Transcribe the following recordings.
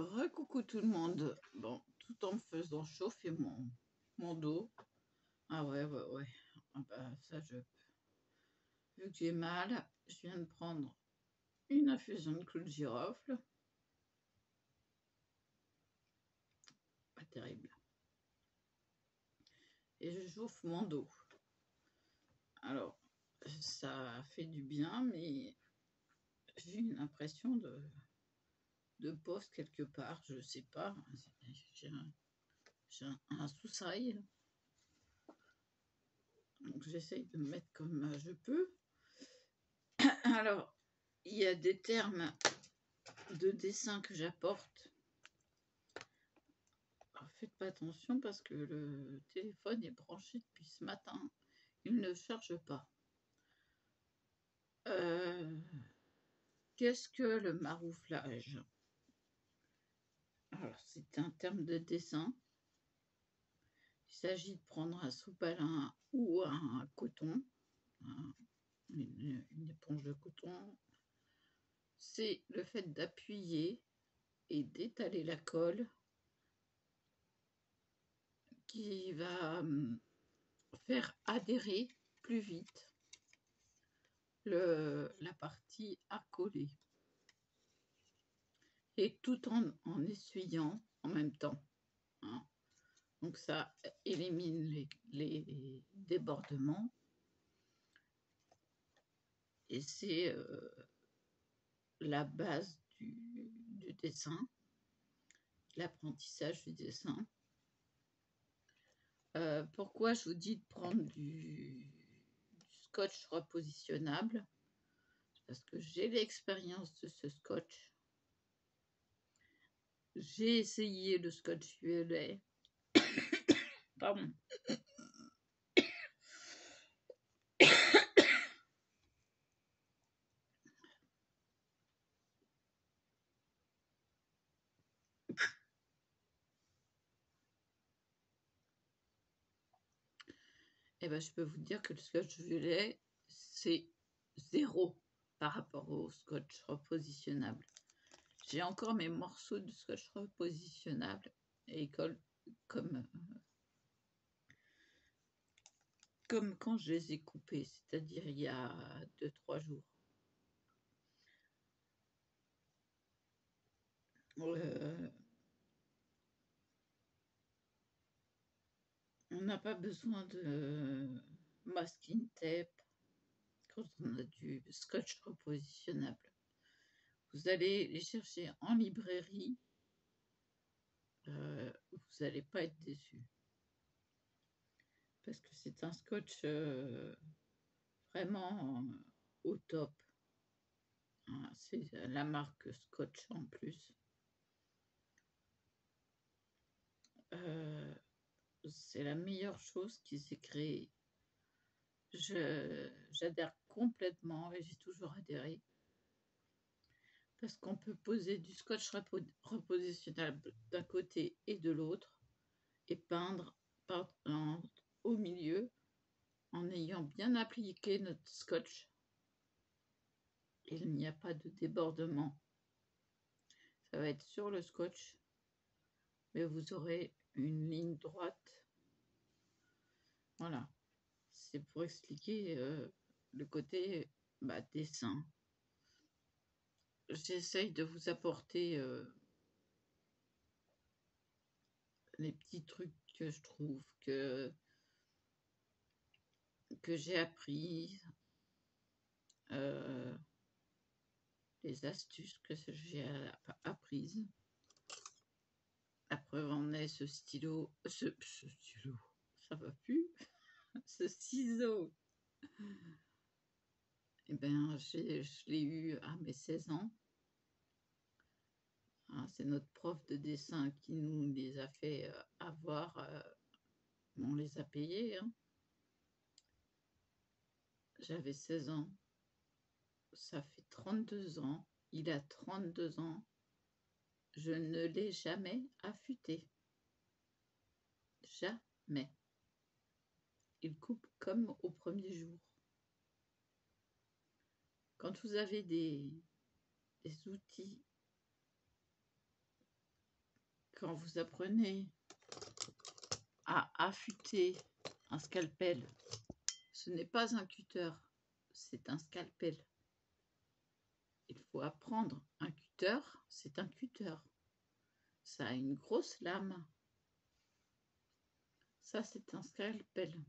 Recoucou tout le monde. Bon, tout en me faisant chauffer mon dos. Ah ouais, ouais, ouais. Ah bah, ça, vu que j'ai mal, je viens de prendre une infusion de clou de girofle. Pas terrible. Et je chauffe mon dos. Alors, ça fait du bien, mais j'ai une impression de pause quelque part. Je sais pas. J'ai un sous-sail. Donc, j'essaye de me mettre comme je peux. Alors, il y a des termes de dessin que j'apporte. Faites pas attention parce que le téléphone est branché depuis ce matin. Il ne charge pas. Qu'est-ce que le marouflage? Alors, c'est un terme de dessin. Il s'agit de prendre un sopalin ou un coton, une éponge de coton. C'est le fait d'appuyer et d'étaler la colle qui va faire adhérer plus vite la partie à coller, et tout en essuyant en même temps, hein. Donc ça élimine les débordements, et c'est la base du dessin, l'apprentissage du dessin. Pourquoi je vous dis de prendre du scotch repositionnable? Parce que j'ai l'expérience de ce scotch. J'ai essayé le scotch violet. Pardon. Eh ben, je peux vous dire que le scotch violet, c'est 0 par rapport au scotch repositionnable. J'ai encore mes morceaux de scotch repositionnable et ils collent comme quand je les ai coupés, c'est-à-dire il y a 2-3 jours. On n'a pas besoin de masking tape quand on a du scotch repositionnable. Vous allez les chercher en librairie, vous n'allez pas être déçus. Parce que c'est un scotch vraiment au top. C'est la marque Scotch en plus. C'est la meilleure chose qui s'est créée. J'adhère complètement et j'ai toujours adhéré. Parce qu'on peut poser du scotch repositionnable d'un côté et de l'autre et peindre au milieu en ayant bien appliqué notre scotch. Il n'y a pas de débordement. Ça va être sur le scotch, mais vous aurez une ligne droite. Voilà, c'est pour expliquer le côté dessin. J'essaye de vous apporter les petits trucs que je trouve que j'ai appris, les astuces que j'ai apprises. La preuve en est ce stylo, ce stylo, ça va plus, ce ciseau. Eh bien, je l'ai eu à mes 16 ans. C'est notre prof de dessin qui nous les a fait avoir. On les a payés. J'avais 16 ans. Ça fait 32 ans. Il a 32 ans. Je ne l'ai jamais affûté. Jamais. Il coupe comme au premier jour. Quand vous avez des outils quand vous apprenez à affûter un scalpel, ce n'est pas un cutter, c'est un scalpel. Il faut apprendre. Un cutter, c'est un cutter. Ça a une grosse lame. Ça, c'est un scalpel.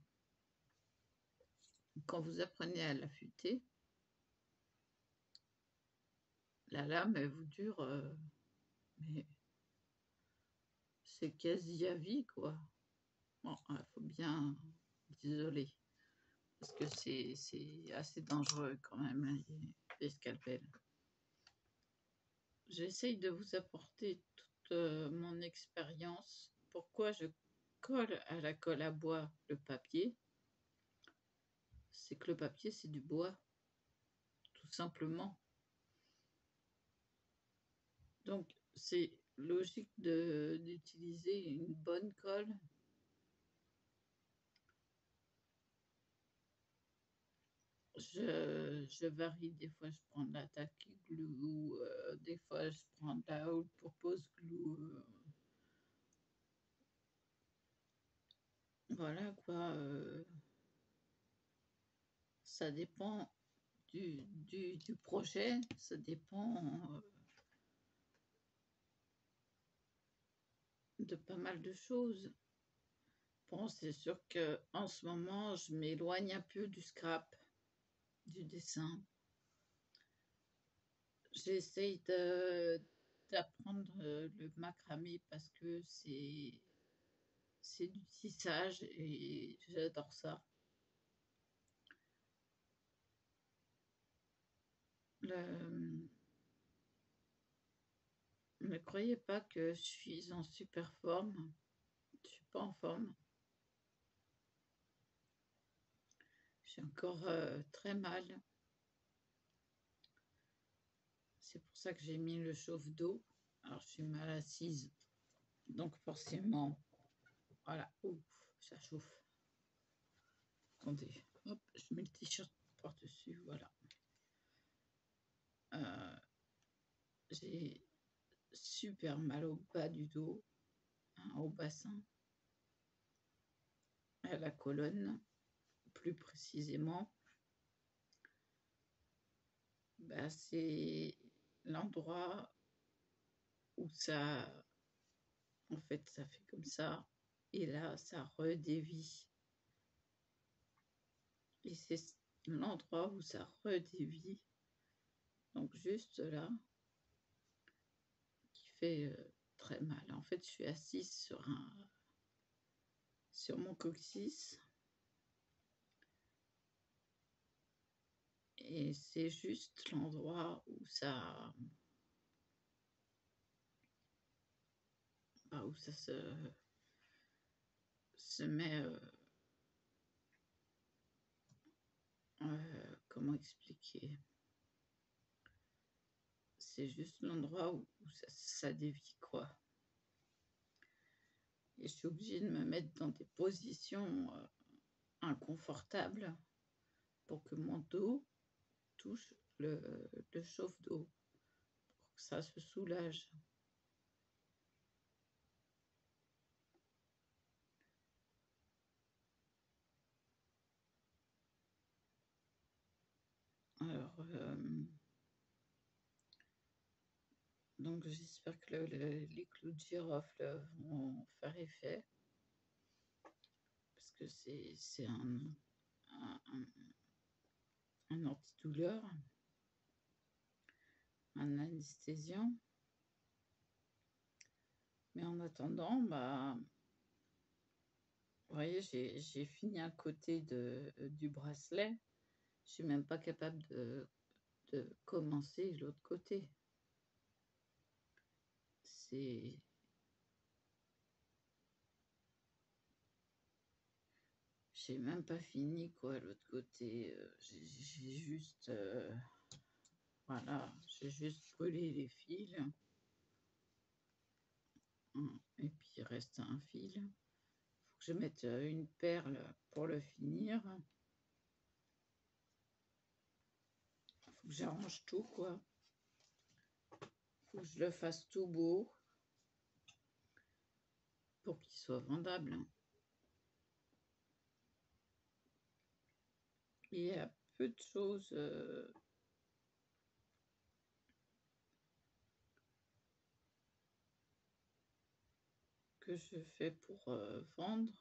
Quand vous apprenez à l'affûter, la lame, elle vous dure, mais c'est quasi à vie, quoi. Bon, il faut bien isoler, parce que c'est assez dangereux quand même, hein, les scalpels. J'essaye de vous apporter toute mon expérience. Pourquoi je colle à la colle à bois le papier? C'est que le papier, c'est du bois, tout simplement. Donc, c'est logique d'utiliser une bonne colle. Je varie, des fois je prends de la tacky glue, des fois je prends de la all purpose glue. Voilà quoi, ça dépend du projet, ça dépend de pas mal de choses. Bon, c'est sûr que en ce moment, je m'éloigne un peu du scrap, du dessin. J'essaye d'apprendre le macramé parce que c'est du tissage et j'adore ça. Ne croyez pas que je suis en super forme. Je suis pas en forme. J'ai encore très mal. C'est pour ça que j'ai mis le chauffe-d'eau. Alors, je suis mal assise. Donc, forcément, voilà. Ouf, ça chauffe. Attendez, hop, je mets le t-shirt par-dessus. Voilà. J'ai super mal au bas du dos, hein, au bassin, à la colonne, plus précisément. Bah, c'est l'endroit où ça, en fait, ça fait comme ça, et là, ça redévie. Et c'est l'endroit où ça redévie, donc juste là, qui fait très mal. En fait, je suis assise sur mon coccyx, et c'est juste l'endroit où ça se met, comment expliquer? C'est juste l'endroit où ça dévie, quoi. Et je suis obligée de me mettre dans des positions inconfortables pour que mon dos touche le chauffe-d'eau, pour que ça se soulage. Alors, donc j'espère que les clous de girofle vont faire effet, parce que c'est un antidouleur, un anesthésiant. Mais en attendant, bah, vous voyez, j'ai fini un côté du bracelet. Je suis même pas capable de commencer l'autre côté. C'est... J'ai même pas fini, quoi, l'autre côté. J'ai juste... voilà, j'ai juste brûlé les fils. Et puis, il reste un fil. Il faut que je mette une perle pour le finir. Il faut que j'arrange tout, quoi. Il faut que je le fasse tout beau. pour qu'il soit vendable. Il y a peu de choses que je fais pour vendre.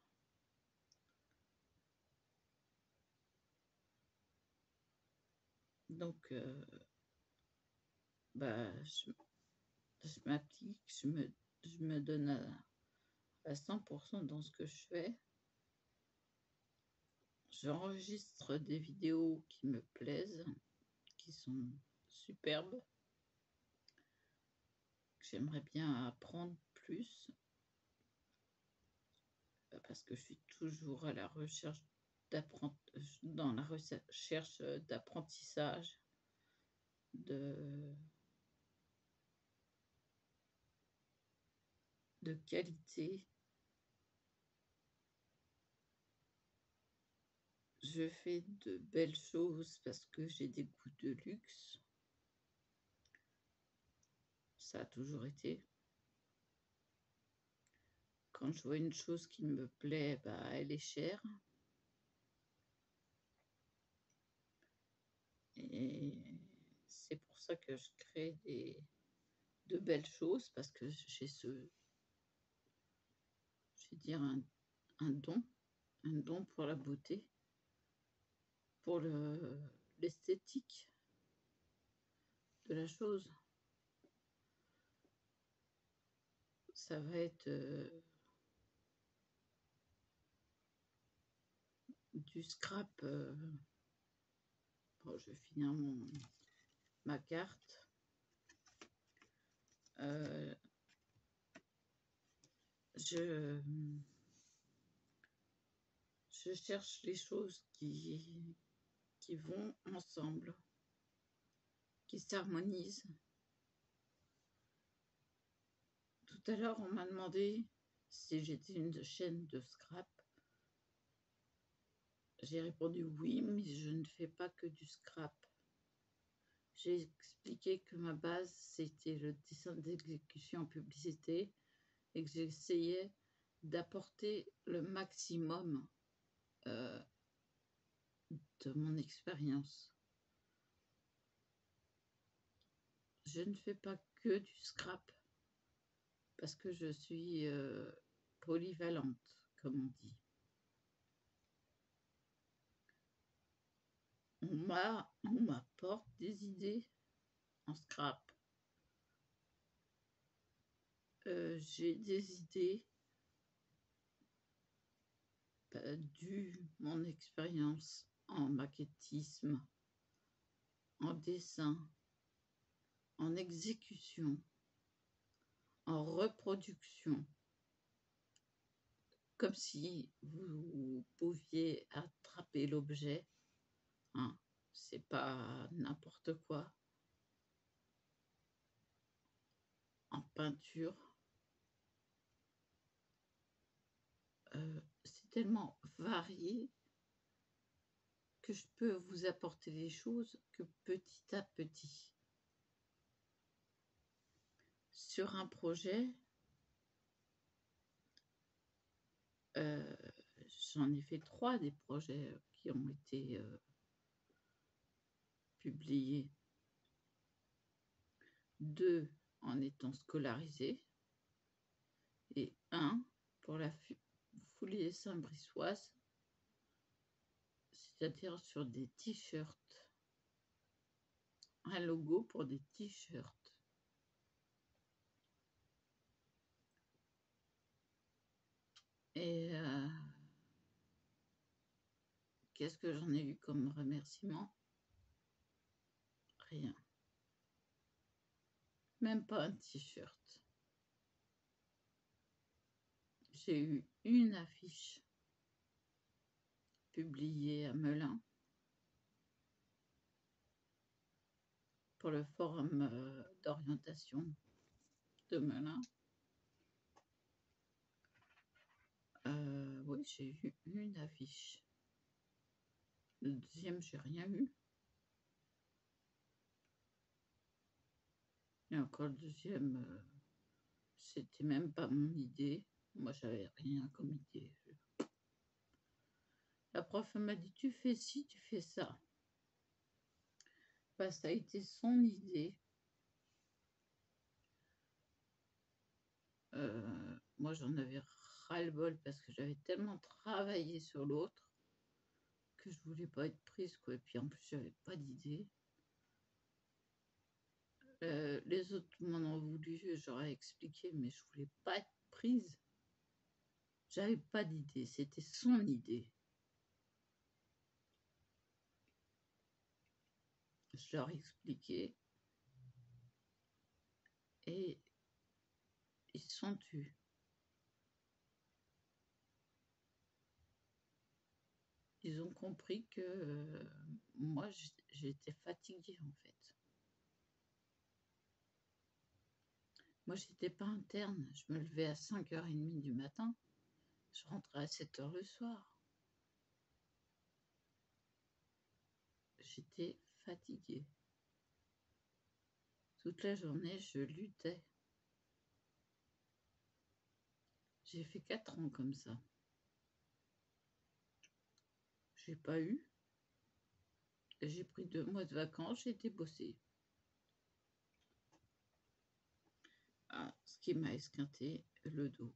Donc, je m'applique, je me donne à 100% dans ce que je fais. J'enregistre des vidéos qui me plaisent, qui sont superbes. J'aimerais bien apprendre plus parce que je suis toujours à la recherche dans la recherche d'apprentissage, de qualité. Je fais de belles choses parce que j'ai des goûts de luxe. Ça a toujours été. Quand je vois une chose qui me plaît, elle est chère. Et c'est pour ça que je crée de belles choses, parce que j'ai un don pour la beauté, pour l'esthétique de la chose. Ça va être du scrap. Bon, je vais finir ma carte. Je cherche les choses qui vont ensemble, qui s'harmonisent. Tout à l'heure, on m'a demandé si j'étais une chaîne de scrap. J'ai répondu oui, mais je ne fais pas que du scrap. J'ai expliqué que ma base, c'était le dessin d'exécution en publicité et que j'essayais d'apporter le maximum de mon expérience. Je ne fais pas que du scrap parce que je suis polyvalente, comme on dit. On m'apporte des idées en scrap. J'ai des idées dû mon expérience en maquettisme, en dessin, en exécution, en reproduction, comme si vous pouviez attraper l'objet, hein, c'est pas n'importe quoi, en peinture. C'est tellement varié que je peux vous apporter les choses que petit à petit. Sur un projet, j'en ai fait 3 des projets qui ont été publiés. 2 en étant scolarisés et 1 pour la foulée saint-brissoise, c'est-à-dire sur des t-shirts. Un logo pour des t-shirts. Et qu'est-ce que j'en ai eu comme remerciement? Rien. Même pas un t-shirt. J'ai eu une affiche publiée à Melun pour le forum d'orientation de Melun. Oui, j'ai eu une affiche. Le deuxième, j'ai rien eu. Et encore le deuxième, c'était même pas mon idée. Moi, j'avais rien comme idée. La prof m'a dit, tu fais ci, tu fais ça. Bah, ça a été son idée. Moi, j'en avais ras-le-bol parce que j'avais tellement travaillé sur l'autre que je voulais pas être prise, quoi. Et puis en plus, j'avais pas d'idée. Les autres m'en ont voulu, j'aurais expliqué, mais je voulais pas être prise. J'avais pas d'idée, c'était son idée. Je leur expliquais et ils se sont tus. Ils ont compris que moi, j'étais fatiguée en fait. Moi, j'étais pas interne. Je me levais à 5h30 du matin. Je rentrais à 7h le soir. J'étais fatiguée. Toute la journée, je luttais. J'ai fait 4 ans comme ça. J'ai pas eu. J'ai pris 2 mois de vacances, j'ai été bosser. Ah, ce qui m'a esquinté le dos.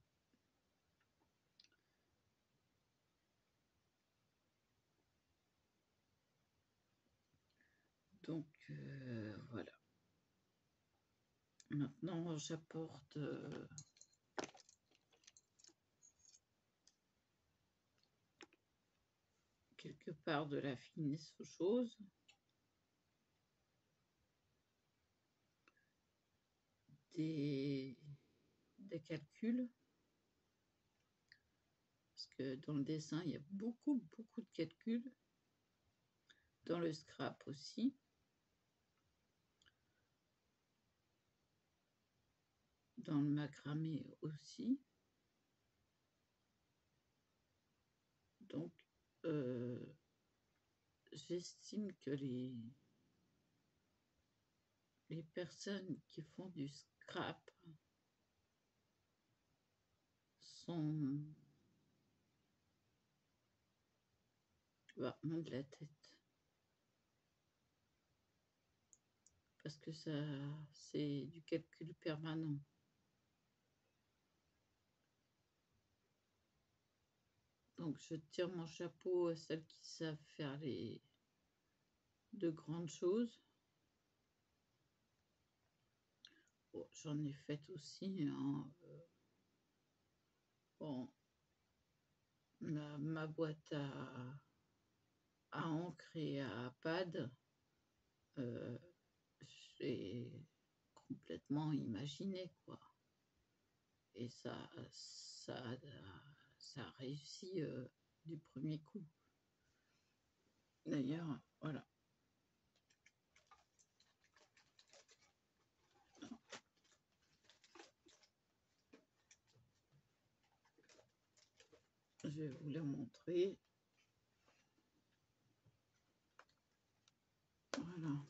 Donc, voilà. Maintenant, j'apporte quelque part de la finesse aux choses. Des calculs. Parce que dans le dessin, il y a beaucoup de calculs. Dans le scrap aussi. Dans le macramé aussi. Donc, j'estime que les personnes qui font du scrap sont vraiment de la tête. Parce que ça, c'est du calcul permanent. Donc, je tire mon chapeau à celles qui savent faire de grandes choses. Bon, j'en ai fait aussi. Hein, bon, ma boîte à encre et à pad, j'ai complètement imaginé, quoi. Et ça a réussi du premier coup. D'ailleurs, voilà. Je vais vous les montrer. Voilà.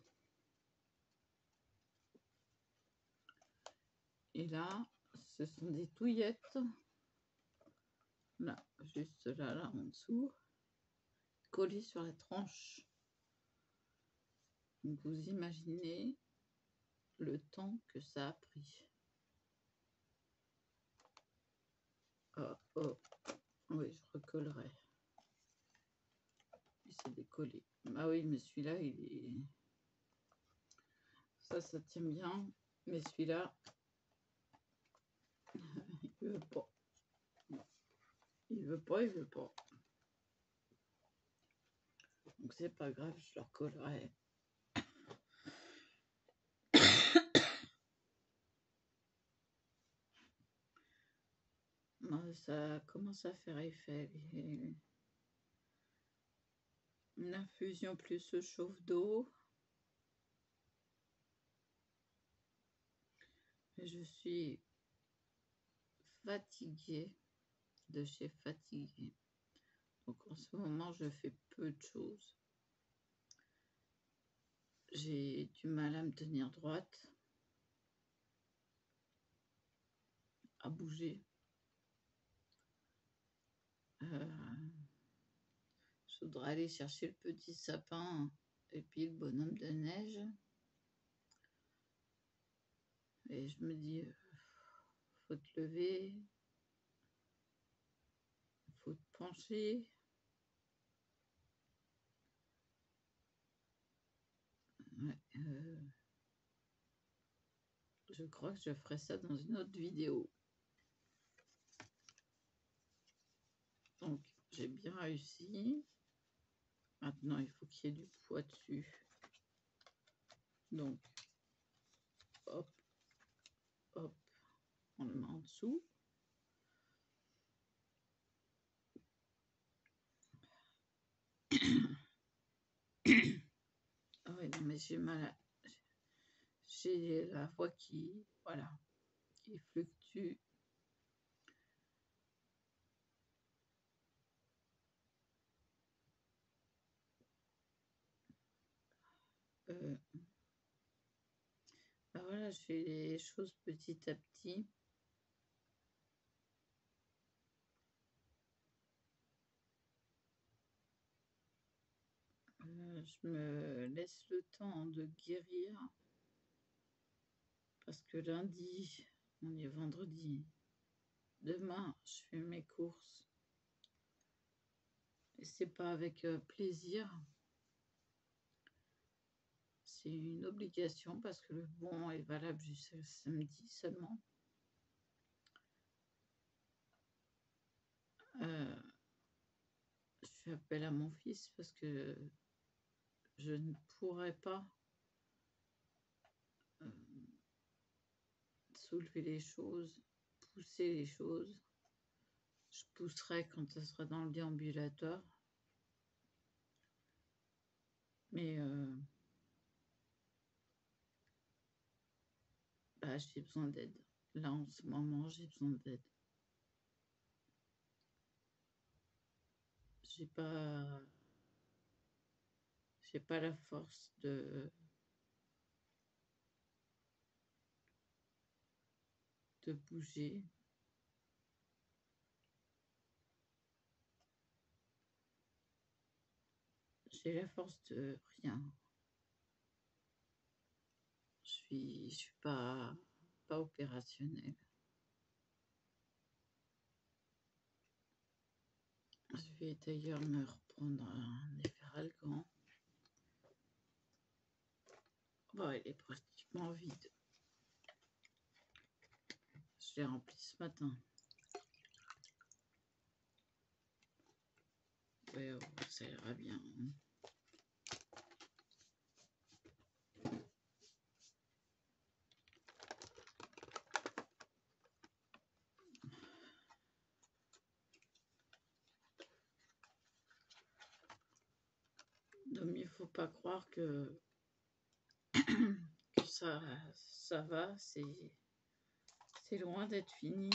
Et là, ce sont des touillettes. Là, juste là en dessous, collées sur la tranche. Donc, vous imaginez le temps que ça a pris. Oh, oui, je recollerai. Il s'est décollé. Ah oui, mais celui-là, il est... Ça tient bien. Mais celui-là, il veut pas. Il veut pas. Donc c'est pas grave, je le recollerai. Non, ça commence à faire effet. Une infusion plus chauffe d'eau. Je suis fatiguée, de chez fatiguée. Donc en ce moment, je fais peu de choses. J'ai du mal à me tenir droite, à bouger. Je voudrais aller chercher le petit sapin et puis le bonhomme de neige. Et je me dis, faut te lever, faut te pencher. Ouais, je crois que je ferai ça dans une autre vidéo. Donc, j'ai bien réussi. Maintenant, il faut qu'il y ait du poids dessus. Donc, hop, hop, on le met en dessous. Ah oui, non, mais j'ai mal à... J'ai la voix qui... Voilà, qui fluctue. Ben voilà, je fais les choses petit à petit. Je me laisse le temps de guérir parce que lundi, on est vendredi. Demain, je fais mes courses. Et c'est pas avec plaisir. C'est une obligation parce que le bon est valable jusqu'à samedi seulement. Je fais appel à mon fils parce que je ne pourrais pas soulever les choses, pousser les choses. Je pousserai quand ça sera dans le déambulateur. Mais bah, j'ai besoin d'aide. Là, en ce moment, j'ai besoin d'aide. J'ai pas la force de bouger. J'ai la force de rien. Je suis pas opérationnelle. Je vais d'ailleurs me reprendre un efferalgan. Bon, il est pratiquement vide. Je l'ai rempli ce matin. Ouais, oh, ça ira bien. Donc, il faut pas croire que ça va, c'est loin d'être fini.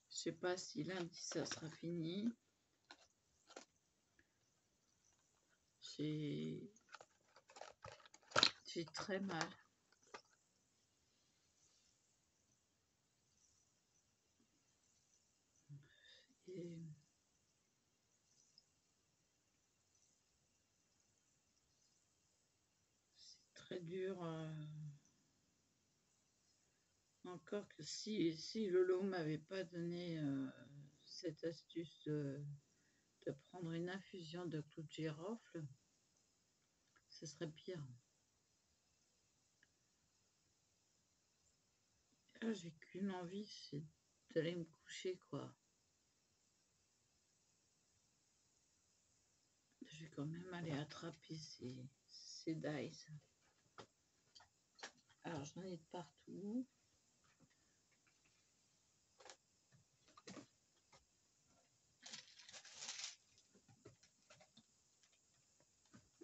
Je sais pas si lundi ça sera fini. J'ai très mal. Et c'est très dur. Encore que si Lolo m'avait pas donné cette astuce de prendre une infusion de clou de girofle, ce serait pire. Là, j'ai qu'une envie, c'est d'aller me coucher, quoi. Je vais quand même aller attraper ces dice. Alors, j'en ai de partout.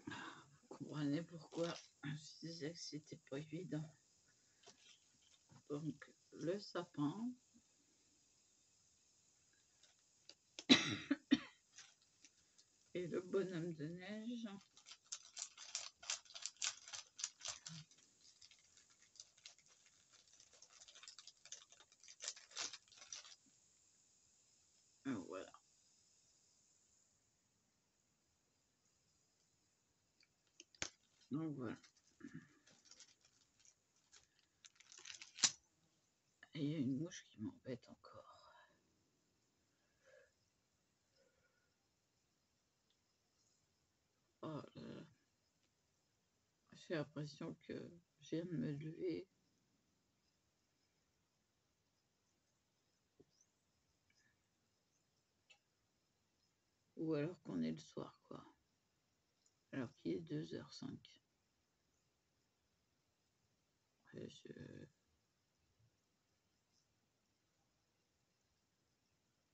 Vous comprenez pourquoi je disais que c'était pas évident. Donc, le sapin. Et le bonhomme de neige. Donc voilà. Et il y a une mouche qui m'embête encore. Oh là là. J'ai l'impression que je viens de me lever. Ou alors qu'on est le soir, quoi. Alors qu'il est 2h05.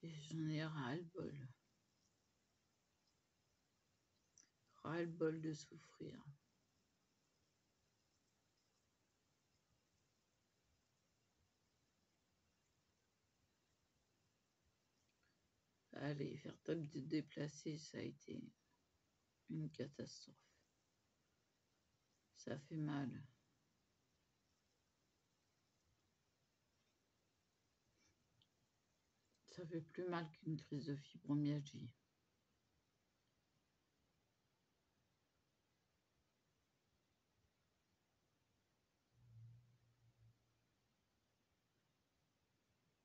Et j'en ai ras-le-bol. Ras-le-bol de souffrir. Allez, faire top de déplacer, ça a été une catastrophe. Ça fait mal. Ça fait plus mal qu'une crise de fibromyalgie.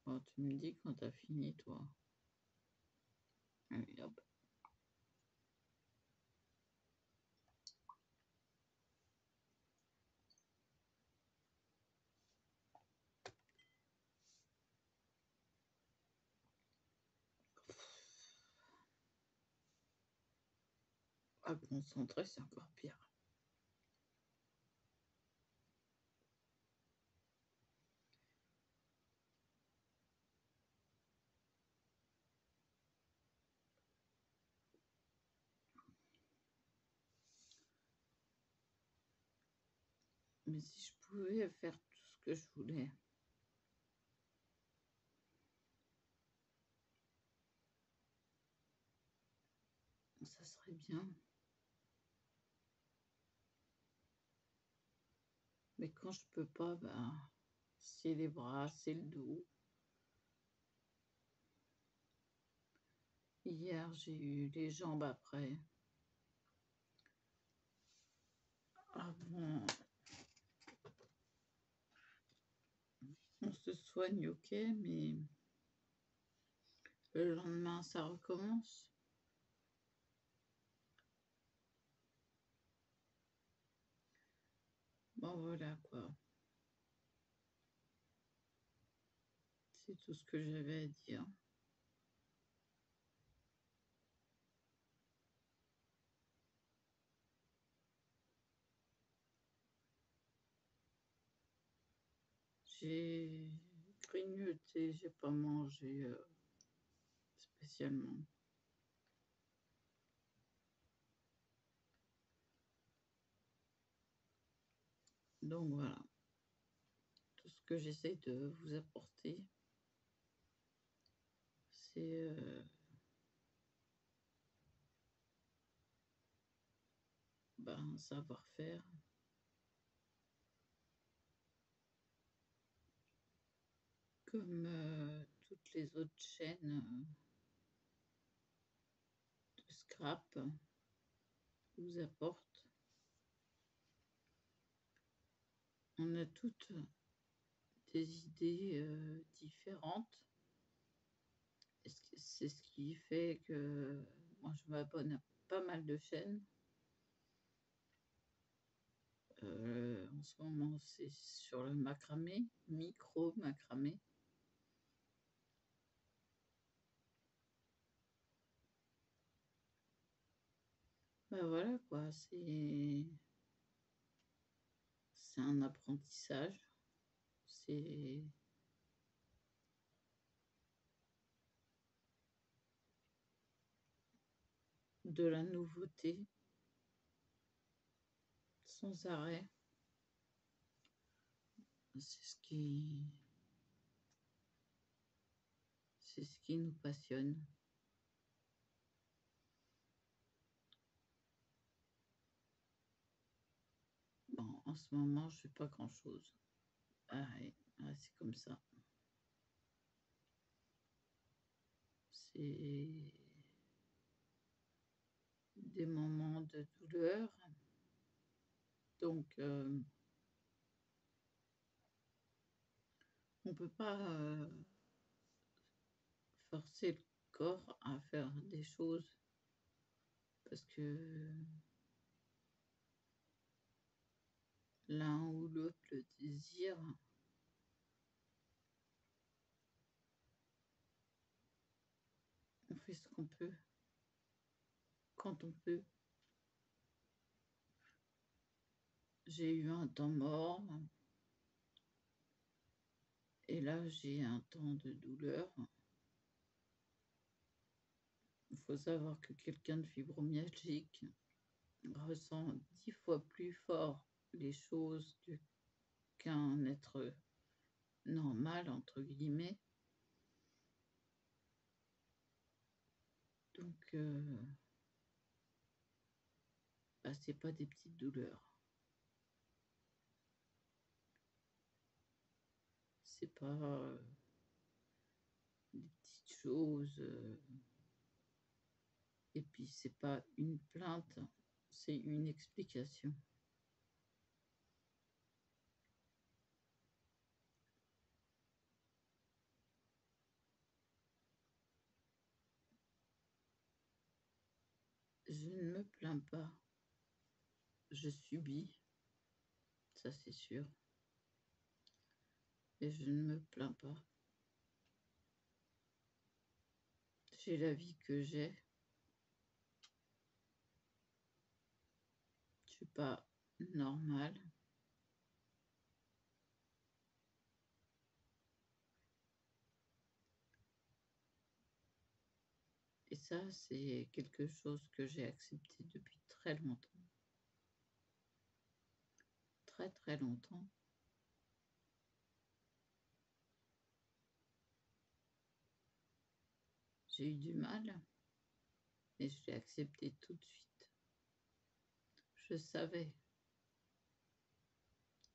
Bon, tu me dis quand t'as fini, toi. Allez, hop. À concentrer, c'est encore pire. Mais si je pouvais faire tout ce que je voulais, ça serait bien. Mais quand je peux pas, ben, c'est les bras, c'est le dos. Hier, j'ai eu les jambes après. Ah bon, on se soigne, ok, mais le lendemain, ça recommence. Bon, voilà quoi. C'est tout ce que j'avais à dire. J'ai grignoté, j'ai pas mangé spécialement. Donc voilà, tout ce que j'essaie de vous apporter, c'est un savoir-faire. Comme toutes les autres chaînes de scrap vous apportent. On a toutes des idées différentes. C'est ce qui fait que moi je m'abonne à pas mal de chaînes. En ce moment, c'est sur le macramé, micro-macramé. Ben voilà quoi, c'est un apprentissage. C'est de la nouveauté sans arrêt. C'est ce qui nous passionne. Bon, en ce moment, je fais pas grand-chose. Ah, ouais, c'est comme ça. C'est des moments de douleur Donc, on ne peut pas forcer le corps à faire des choses parce que l'un ou l'autre le désire. On fait ce qu'on peut quand on peut. J'ai eu un temps mort et là j'ai un temps de douleur. Il faut savoir que quelqu'un de fibromyalgique ressent 10 fois plus fort les choses qu'un être normal, entre guillemets. Donc, bah, c'est pas des petites douleurs. C'est pas des petites choses. Et puis, c'est pas une plainte, c'est une explication. Je ne me plains pas. Je subis, ça c'est sûr. Et je ne me plains pas. J'ai la vie que j'ai. Je suis pas normale. Et ça, c'est quelque chose que j'ai accepté depuis très longtemps. Très très longtemps. J'ai eu du mal, mais je l'ai accepté tout de suite. Je savais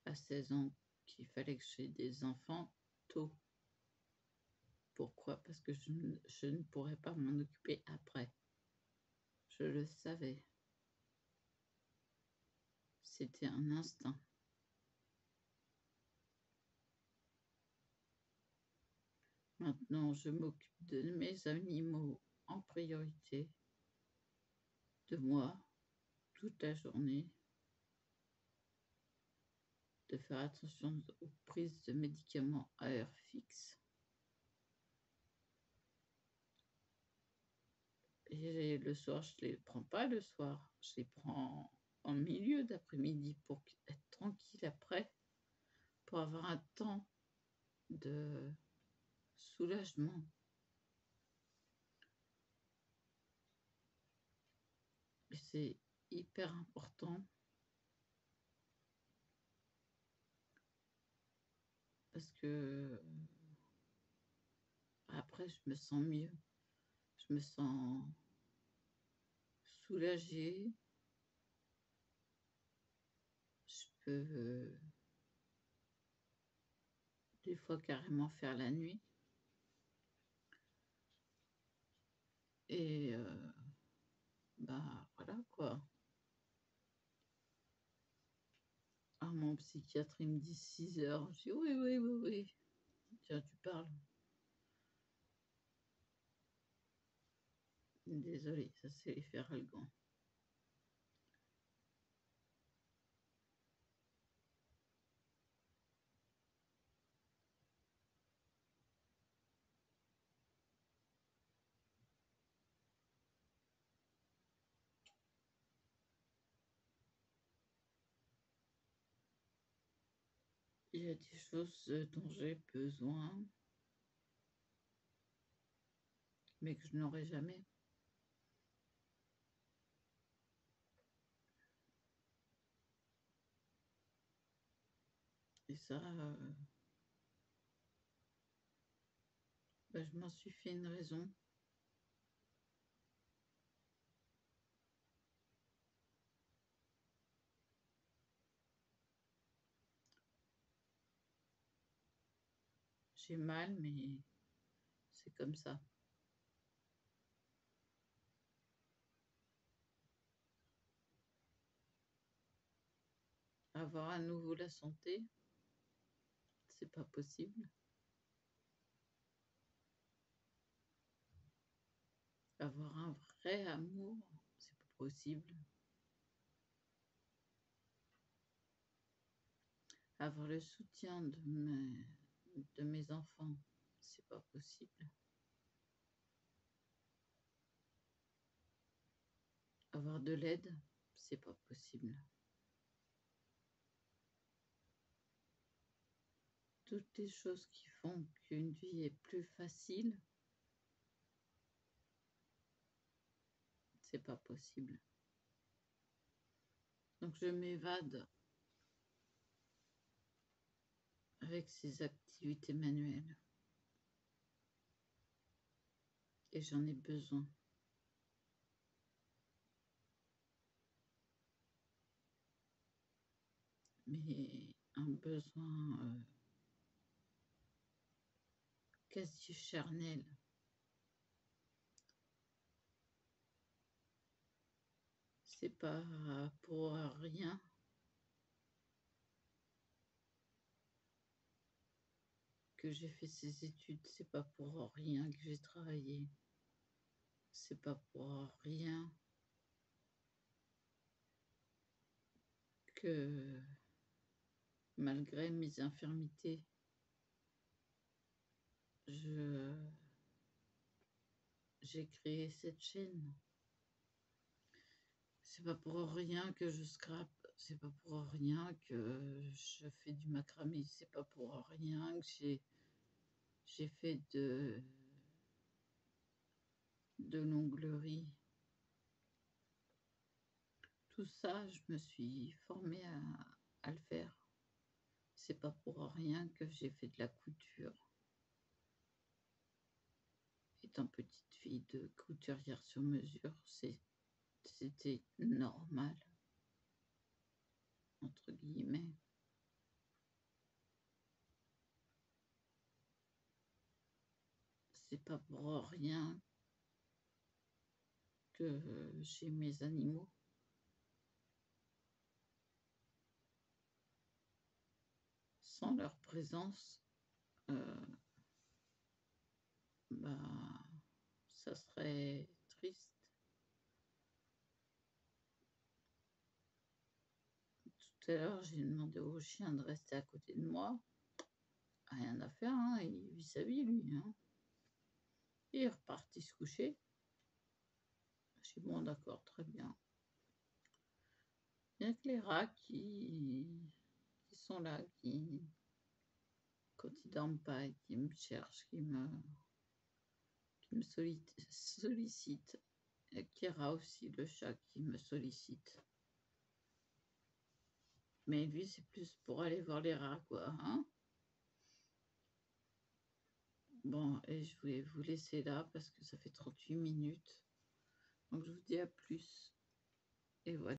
à 16 ans qu'il fallait que j'aie des enfants tôt. Pourquoi? Parce que je ne pourrais pas m'en occuper après. Je le savais. C'était un instinct. Maintenant, je m'occupe de mes animaux en priorité, de moi, toute la journée, de faire attention aux prises de médicaments à heure fixe. Et le soir, je ne les prends pas le soir, je les prends en milieu d'après-midi pour être tranquille après, pour avoir un temps de soulagement. Et c'est hyper important parce que après, je me sens mieux, je me sens soulagée, je peux des fois carrément faire la nuit. Et bah voilà quoi. Ah, mon psychiatre, il me dit 6 heures. Je dis oui, oui, oui, oui. Tiens, tu parles. Désolée, ça c'est l'effet Ralgan. Il y a des choses dont j'ai besoin, mais que je n'aurai jamais. Et ça, bah, je m'en suis fait une raison. J'ai mal, mais c'est comme ça. avoir à nouveau la santé, c'est pas possible. Avoir un vrai amour, c'est pas possible. Avoir le soutien de mes enfants, c'est pas possible. Avoir de l'aide, c'est pas possible. Toutes les choses qui font qu'une vie est plus facile, c'est pas possible. Donc je m'évade avec ces activités manuelles. Et j'en ai besoin. Mais un besoin quasi charnel. C'est pas pour rien que j'ai fait ces études, c'est pas pour rien que j'ai travaillé, c'est pas pour rien que malgré mes infirmités, j'ai créé cette chaîne. C'est pas pour rien que je scrape, c'est pas pour rien que je fais du macramé, c'est pas pour rien que j'ai fait de l'onglerie. Tout ça, je me suis formée à le faire. C'est pas pour rien que j'ai fait de la couture. Étant petite fille de couturière sur mesure, c'était normal, entre guillemets. C'est pas pour rien que j'ai mes animaux. Sans leur présence, ça serait triste. Tout à l'heure, j'ai demandé au chien de rester à côté de moi. Rien à faire, hein, il vit sa vie, lui. Hein. Et il est reparti se coucher. J'ai dit, bon, d'accord, très bien. Il n'y a que les rats qui sont là, quand ils dorment pas, qui me cherchent, qui me sollicitent. Et Kira aussi, le chat, qui me sollicite. Mais lui, c'est plus pour aller voir les rats, quoi. Hein. Bon, et je vais vous laisser là parce que ça fait 38 minutes. Donc, je vous dis à plus. Et voilà.